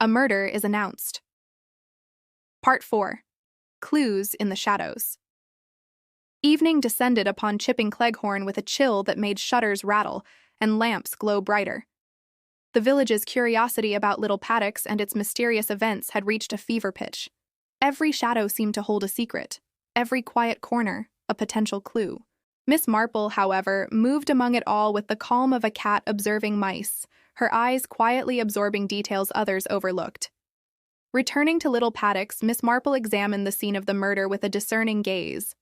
A murder is announced. Part 4. Clues in the Shadows. Evening descended upon Chipping Cleghorn with a chill that made shutters rattle and lamps glow brighter. The village's curiosity about Little Paddocks and its mysterious events had reached a fever pitch. Every shadow seemed to hold a secret, every quiet corner a potential clue. Miss Marple, however, moved among it all with the calm of a cat observing mice, her eyes quietly absorbing details others overlooked. Returning to Little Paddocks, Miss Marple examined the scene of the murder with a discerning gaze.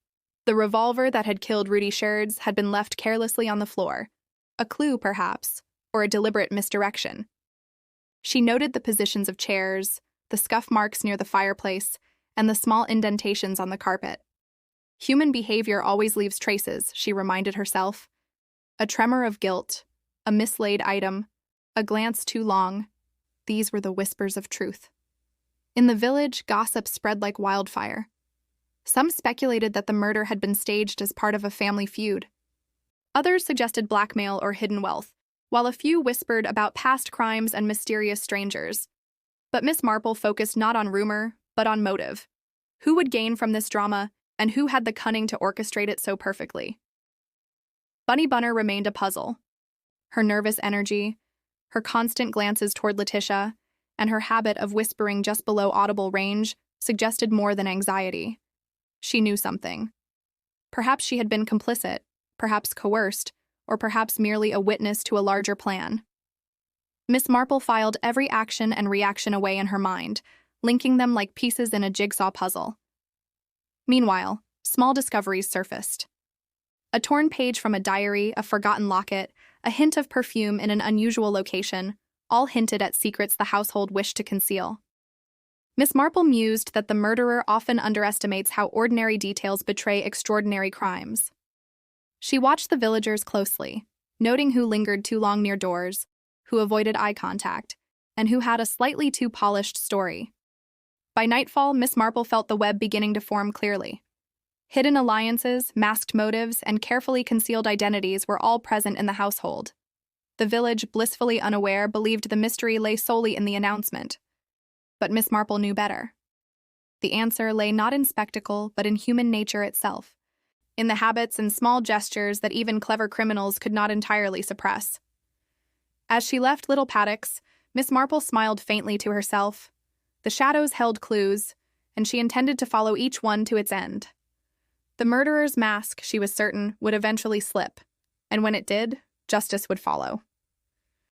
The revolver that had killed Rudy Scherz had been left carelessly on the floor. A clue, perhaps, or a deliberate misdirection. She noted the positions of chairs, the scuff marks near the fireplace, and the small indentations on the carpet. Human behavior always leaves traces, she reminded herself. A tremor of guilt, a mislaid item, a glance too long. These were the whispers of truth. In the village, gossip spread like wildfire. Some speculated that the murder had been staged as part of a family feud. Others suggested blackmail or hidden wealth, while a few whispered about past crimes and mysterious strangers. But Miss Marple focused not on rumor, but on motive. Who would gain from this drama, and who had the cunning to orchestrate it so perfectly? Bunny Bunner remained a puzzle. Her nervous energy, her constant glances toward Letitia, and her habit of whispering just below audible range suggested more than anxiety. She knew something. Perhaps she had been complicit, perhaps coerced, or perhaps merely a witness to a larger plan. Miss Marple filed every action and reaction away in her mind, linking them like pieces in a jigsaw puzzle. Meanwhile, small discoveries surfaced. A torn page from a diary, a forgotten locket, a hint of perfume in an unusual location, all hinted at secrets the household wished to conceal. Miss Marple mused that the murderer often underestimates how ordinary details betray extraordinary crimes. She watched the villagers closely, noting who lingered too long near doors, who avoided eye contact, and who had a slightly too polished story. By nightfall, Miss Marple felt the web beginning to form clearly. Hidden alliances, masked motives, and carefully concealed identities were all present in the household. The village, blissfully unaware, believed the mystery lay solely in the announcement. But Miss Marple knew better. The answer lay not in spectacle, but in human nature itself, in the habits and small gestures that even clever criminals could not entirely suppress. As she left Little Paddocks, Miss Marple smiled faintly to herself. The shadows held clues, and she intended to follow each one to its end. The murderer's mask, she was certain, would eventually slip, and when it did, justice would follow.